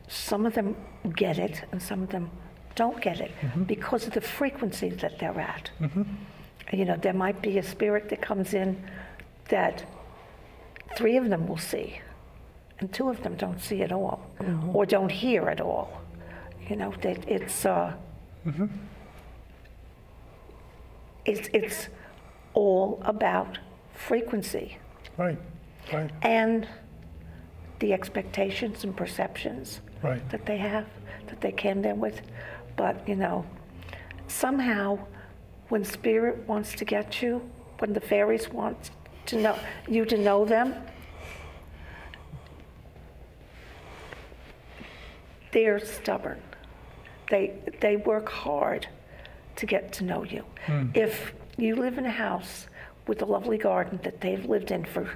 some of them get it and some of them don't get it because of the frequency that they're at. You know, there might be a spirit that comes in that 3 of them will see, and 2 of them don't see at all, or don't hear at all. You know, that it's all about frequency right. and the expectations and perceptions Right. that they have, that they came there with. But, you know, somehow when spirit wants to get you, when the fairies want to know you to know them, they're stubborn. they work hard to get to know you. If you live in a house with a lovely garden that they've lived in for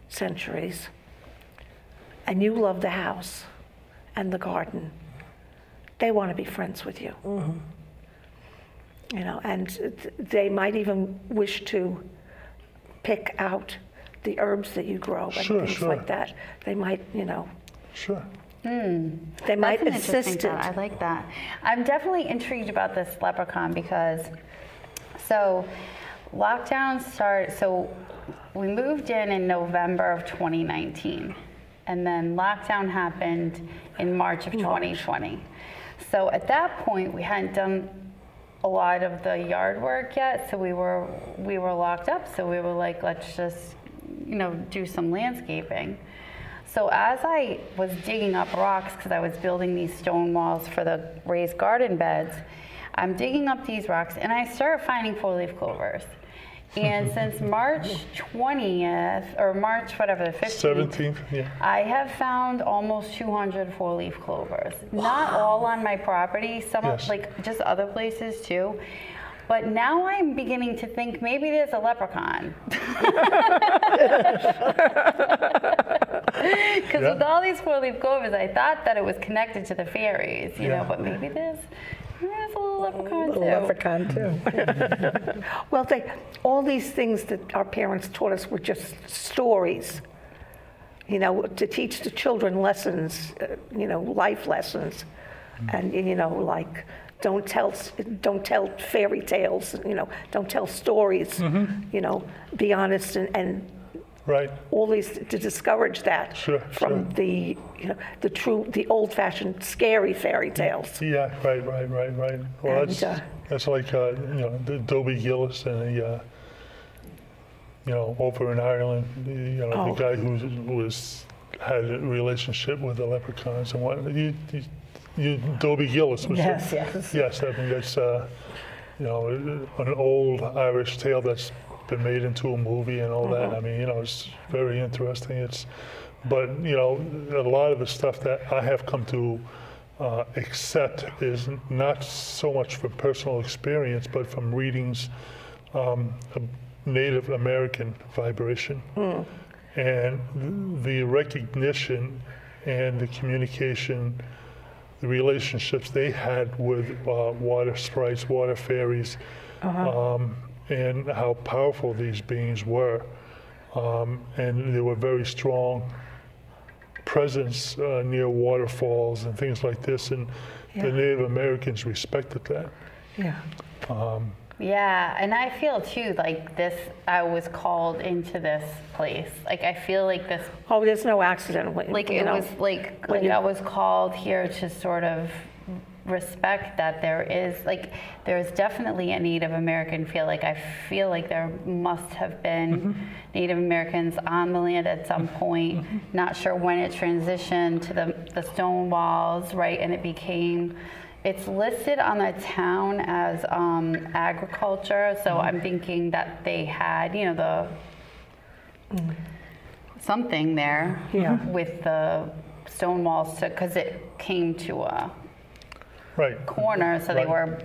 centuries, and you love the house and the garden, they want to be friends with you. You know, and they might even wish to pick out the herbs that you grow and Sure, things sure. like that. They might, you know, Sure. they might That's an interesting assist it. thought. I like that. I'm definitely intrigued about this leprechaun because, so lockdown started, so we moved in November of 2019. And then lockdown happened in March of 2020. So at that point, we hadn't done a lot of the yard work yet. So we were locked up. So we were like, let's just, you know, do some landscaping. So as I was digging up rocks, because I was building these stone walls for the raised garden beds, I'm digging up these rocks and I started finding four-leaf clovers. And since March 20th, or March whatever, the 15th, 17th, yeah. I have found almost 200 four-leaf clovers. Not all on my property, some Yes. like just other places too. But now I'm beginning to think maybe there's a leprechaun. Because with all these four-leaf clovers, I thought that it was connected to the fairies, you know, but maybe there's a little leprechaun too. Leprechaun too. Well, all these things that our parents taught us were just stories, you know, to teach the children lessons, you know, life lessons, and you know, like don't tell fairy tales, you know, don't tell stories, you know, be honest and Right. all these to discourage that Sure, from sure. the, you know, the old-fashioned scary fairy tales. Yeah, right. Well, And, that's like, you know, the Dobie Gillis and the, you know, over in Ireland, you know, Oh. the guy who had a relationship with the leprechauns and what. You Dobie Gillis was Yes, it? yes. Yes, I mean that's you know, an old Irish tale that's been made into a movie and all that. I mean, you know, it's very interesting. But you know, a lot of the stuff that I have come to accept is not so much from personal experience, but from readings of Native American vibration and the recognition and the communication, the relationships they had with water sprites, water fairies, and how powerful these beings were. And they were very strong presence near waterfalls and things like this, and the Native Americans respected that. Yeah. Yeah, and I feel too like this, I was called into this place. Like I feel like this, Oh, there's no accident. like you it know. was like you- I was called here to sort of respect that there's definitely a Native American feel. Like I feel like there must have been Native Americans on the land at some point. Not sure when it transitioned to the stone walls, right? And it's listed on the town as agriculture. So I'm thinking that they had, you know, something there with the stone walls, because it came to a Right. corner, so they Right. were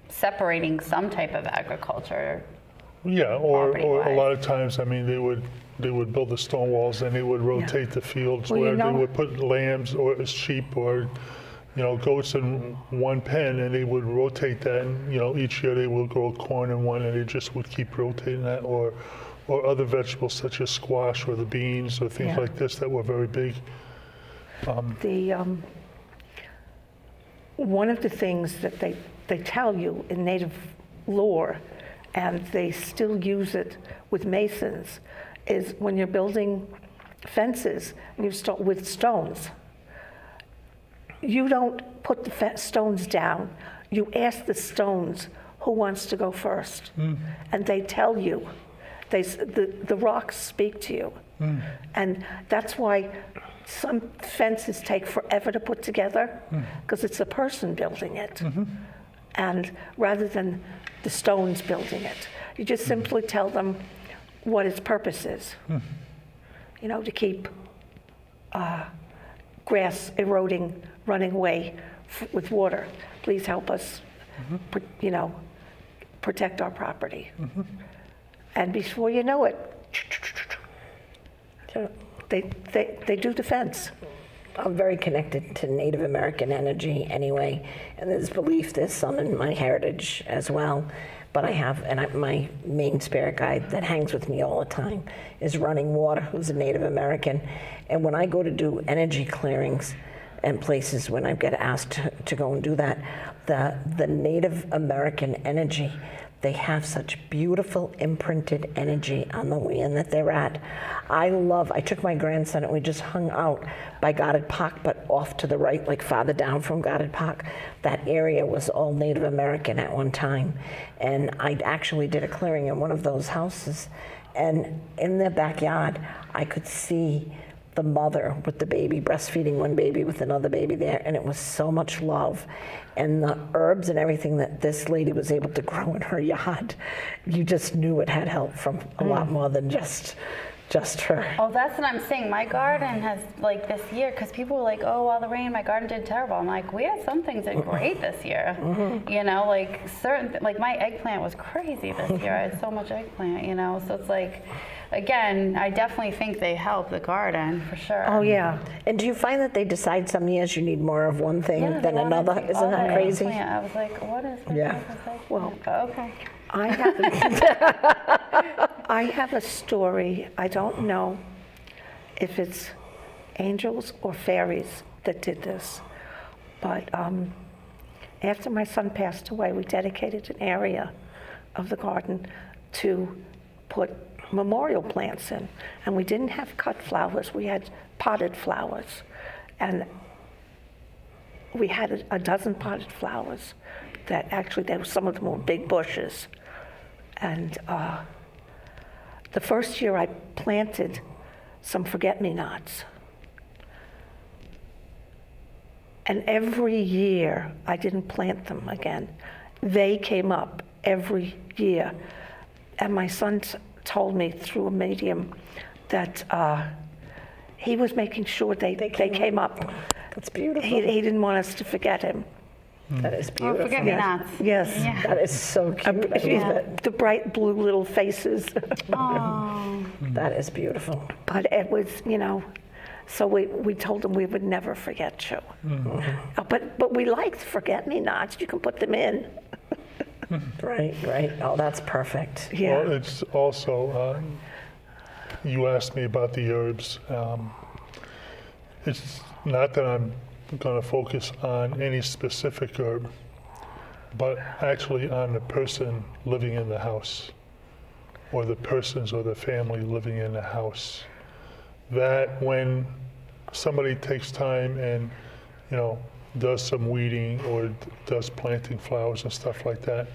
separating some type of agriculture. Yeah, or a Property-wise. lot of times, I mean, they would build the stone walls and they would rotate the fields Well, you where they know- would put lambs or sheep or, you know, goats in one pen, and they would rotate that. And, you know, each year they would grow corn in one, and they just would keep rotating that, or other vegetables such as squash or the beans or things Yeah. like this that were very big. One of the things that they tell you in Native lore, and they still use it with masons, is when you're building fences and you start with stones, you don't put the stones down. You ask the stones who wants to go first, and they tell you. The rocks speak to you, and that's why some fences take forever to put together, because it's a person building it, and rather than the stones building it, you just simply tell them what its purpose is. You know, to keep grass eroding, running away with water. Please help us, protect our property. And before you know it, they do the fence. I'm very connected to Native American energy anyway, and there's belief, there's some in my heritage as well. But my main spirit guide that hangs with me all the time is Running Water, who's a Native American. And when I go to do energy clearings and places, when I get asked to go and do that, the Native American energy, they have such beautiful imprinted energy on the land that they're at. I took my grandson and we just hung out by Goddard Park, but off to the right, like farther down from Goddard Park. That area was all Native American at one time. And I actually did a clearing in one of those houses. And in their backyard, I could see the mother with the baby, breastfeeding one baby with another baby there, and it was so much love. And the herbs and everything that this lady was able to grow in her yard, you just knew it had help from a lot more than just her. Oh, that's what I'm saying. My garden has, like, this year, because people were like, oh, all the rain, my garden did terrible. I'm like, we had some things that did great this year. You know, like like my eggplant was crazy this year. I had so much eggplant, so it's like, again, I definitely think they help the garden for sure. Oh, yeah. And do you find that they decide some years you need more of one thing than another? Isn't that crazy? Eggplant. I was like, what is my eggplant? Well, okay. I have a story. I don't know if it's angels or fairies that did this, but after my son passed away, we dedicated an area of the garden to put memorial plants in. And we didn't have cut flowers, we had potted flowers. And we had a dozen potted flowers that actually, some of them were big bushes. And the first year I planted some forget-me-nots. And every year I didn't plant them again. They came up every year. And my son told me through a medium that he was making sure they came up. That's beautiful. He didn't want us to forget him. That is beautiful. Forget me nots. Yes. Yeah. That is so cute. The bright blue little faces. Oh. That is beautiful. But it was, so we told him we would never forget you. But we liked forget-me-nots. You can put them in. Right. Oh, that's perfect. Yeah. Well, it's also, you asked me about the herbs. It's not that I'm going to focus on any specific herb, but actually on the person living in the house, or the persons or the family living in the house. That when somebody takes time and, does some weeding or does planting flowers and stuff like that,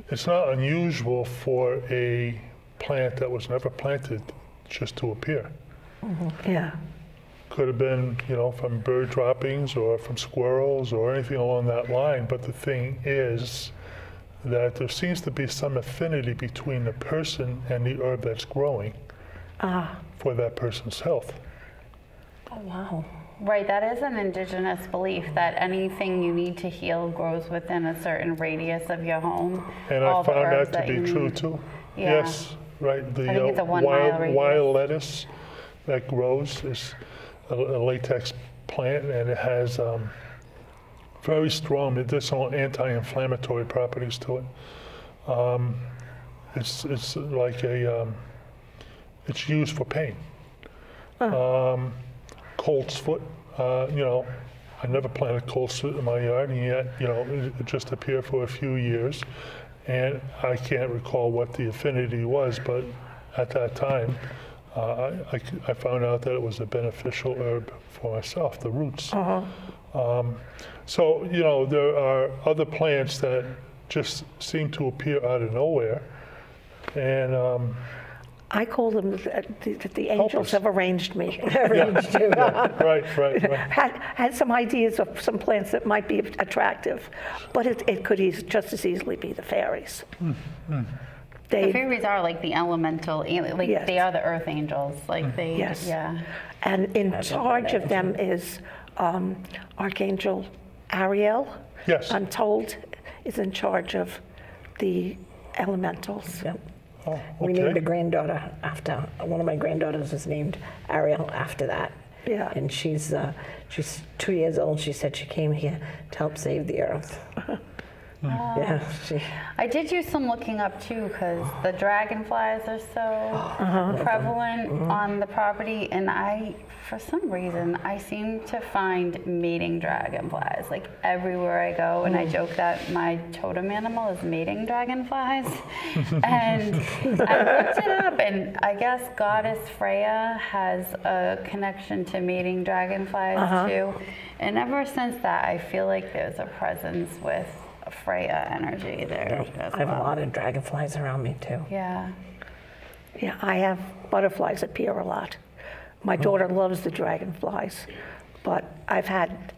it's not unusual for a plant that was never planted just to appear. Yeah. Could have been, from bird droppings or from squirrels or anything along that line. But the thing is that there seems to be some affinity between the person and the herb that's growing for that person's health. Oh, wow. Right, that is an indigenous belief that anything you need to heal grows within a certain radius of your home. And I found that to be true too. Yeah. Yes, right. The I think it's a 1 mile radius. wild lettuce that grows is a latex plant, and it has very strong medicinal anti-inflammatory properties to it. It's like it's used for pain. Colt's foot, I never planted colt's foot in my yard, and yet, it just appeared for a few years. And I can't recall what the affinity was, but at that time, I found out that it was a beneficial herb for myself, the roots. So, there are other plants that just seem to appear out of nowhere. And I call them the angels have arranged me. Right. Had some ideas of some plants that might be attractive, but it could just as easily be the fairies. The fairies are like the elemental, like they are the earth angels. Like they, Yes. yeah. And in charge of them is Archangel Ariel, Yes. I'm told, is in charge of the elementals. Yep. Oh, okay. We named a granddaughter after, one of my granddaughters was named Ariel after that. Yeah. And she's 2 years old. She said she came here to help save the earth. Yeah, I did do some looking up too, because the dragonflies are so prevalent on the property, and for some reason, I seem to find mating dragonflies like everywhere I go, and I joke that my totem animal is mating dragonflies. And I looked it up, and I guess Goddess Freya has a connection to mating dragonflies too. And ever since that, I feel like there's a presence with Freya energy there as I have a well. lot of dragonflies around me too. Yeah. Yeah, I have butterflies appear a lot. My daughter loves the dragonflies, but I've had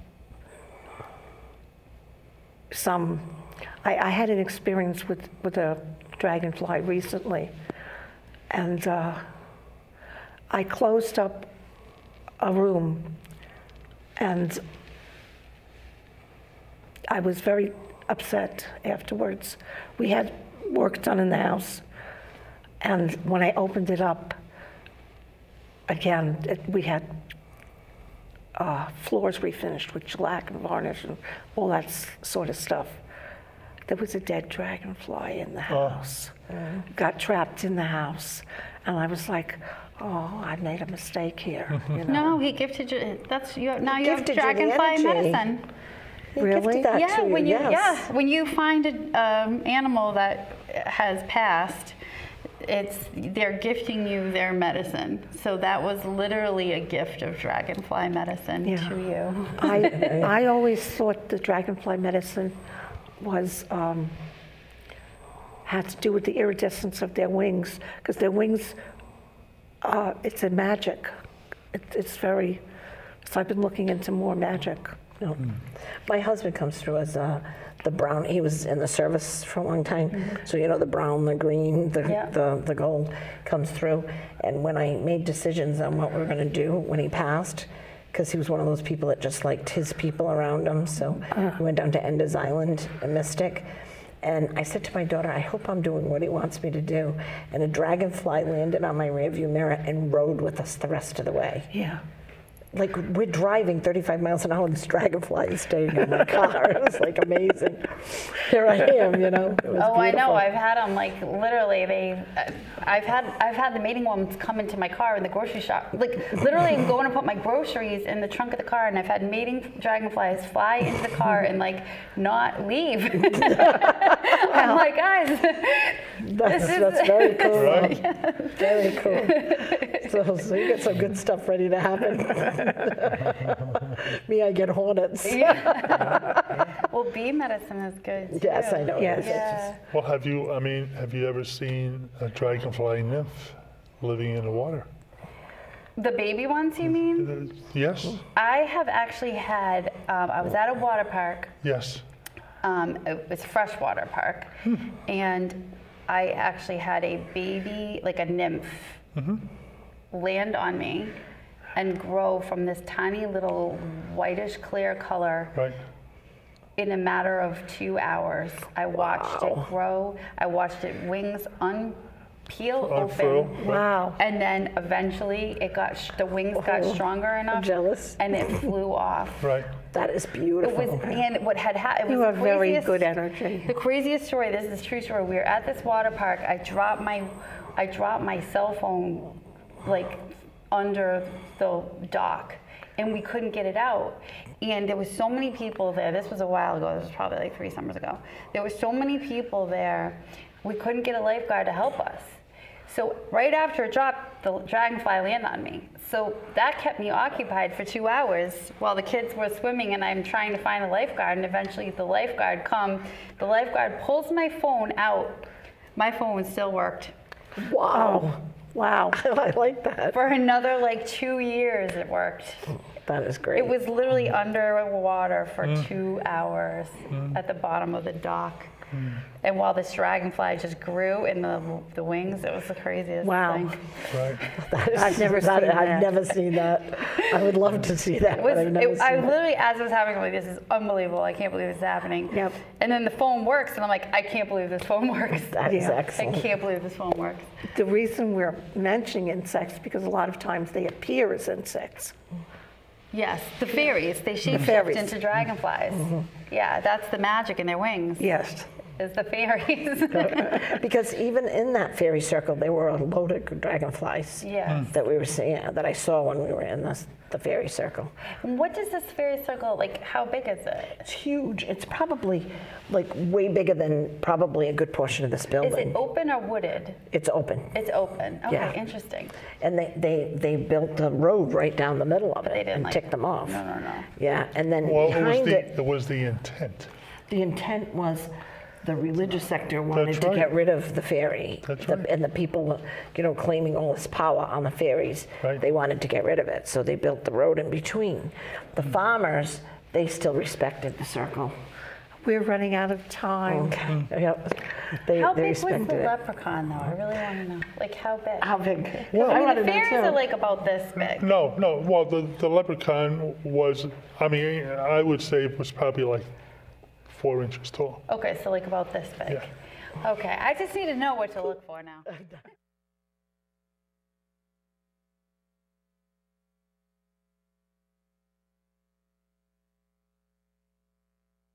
some, I had an experience with a dragonfly recently, and I closed up a room, and I was very upset afterwards. We had work done in the house, and when I opened it up, again, we had floors refinished with shellac and varnish and all that sort of stuff. There was a dead dragonfly in the house. Got trapped in the house, and I was like, "Oh, I made a mistake here." You know? No, he gifted you. That's you. Now you have gifted you the dragonfly energy. medicine. He Really? gifted that Yeah, to you, when you yes. when you find an animal that has passed, they're gifting you their medicine. So that was literally a gift of dragonfly medicine Yeah. to you. I always thought the dragonfly medicine was had to do with the iridescence of their wings, because their wings, it's a magic. It's very. So I've been looking into more magic. No. My husband comes through as the brown. He was in the service for a long time, so you know the brown, the green, the gold comes through. And when I made decisions on what we were going to do when he passed, because he was one of those people that just liked his people around him, so he went down to Ender's Island, a mystic. And I said to my daughter, I hope I'm doing what he wants me to do. And a dragonfly landed on my rearview mirror and rode with us the rest of the way. Yeah. Like, we're driving 35 miles an hour and this dragonfly is staying in my car. It was like amazing. Here I am, you know. It was Oh, I know. beautiful. I've had them like literally. I've had the mating ones come into my car in the grocery shop. Like literally, I'm going to put my groceries in the trunk of the car, and I've had mating dragonflies fly into the car and like not leave. I'm like, guys, That's very cool. Right? Very cool. So you get some good stuff ready to happen. Me, I get hornets. well, bee medicine is good too. Yes, I know. it Yes. is. It's Yeah. Well, have you ever seen a dragonfly nymph living in the water? The baby ones, you mean? Yes? I have actually had. I was at a water park. Yes. It was a freshwater park, and I actually had a baby, like a nymph, land on me and grow from this tiny little whitish clear color Right. in a matter of 2 hours. I watched it grow. I watched it wings unpeel Unfurl. open. Wow. And then eventually it got the wings got stronger enough, jealous. and it flew off. Right. That is It beautiful. was, and what had happened, it You was have the very craziest- good energy. The craziest story, this is a true story. We were at this water park. I dropped my cell phone like under the dock, and we couldn't get it out. And there was so many people there. This was a while ago. This was probably like 3 summers ago. There were so many people there. We couldn't get a lifeguard to help us. So right after it dropped, the dragonfly landed on me. So that kept me occupied for 2 hours while the kids were swimming, and I'm trying to find a lifeguard. And eventually the lifeguard comes. The lifeguard pulls my phone out. My phone still worked. Wow. Wow. I like that. For another like 2 years it worked. That is great. It was literally underwater for 2 hours at the bottom of the dock. And while this dragonfly just grew in the wings, it was the craziest Wow. thing. Right. I've never seen that. I've never seen that. I would love to see that, but I've never seen I it. literally, as it was happening, I'm like, this is unbelievable. I can't believe this is happening. Yep. And then the phone works, and I'm like, I can't believe this phone works. That is Yeah. I excellent. can't believe this phone works. The reason we're mentioning insects, because a lot of times they appear as insects. Yes, the fairies, they shape shift fairies. into dragonflies. Yeah, that's the magic in their wings, Yes. is the fairies. Because even in that fairy circle, there were a load of dragonflies Yes. that we were seeing, that I saw when we were in the fairy circle. And what does this fairy circle, like, how big is it? It's huge. It's probably like way bigger than probably a good portion of this Is building. it open or wooded? It's open. It's open. Okay, Yeah. interesting. And they built a road right down the middle of They it didn't and like ticked it. them off. No. Yeah, and then Well, behind it was the intent. the intent was the religious sector wanted That's to right. get rid of the fairy. That's The- right. And the people, claiming all this power on the fairies, Right. they wanted to get rid of it. So they built the road in between. The farmers, they still respected the circle. We're running out of time. Okay. Yep. They How big was respected the it. leprechaun, though? I really want to know. Like, how big? How big? I mean, wanna the know fairies too. are like about this big. No. Well, the leprechaun was, I mean, I would say it was probably like 4 inches tall. Okay, so like about this big. Yeah. Okay, I just need to know what to look for now.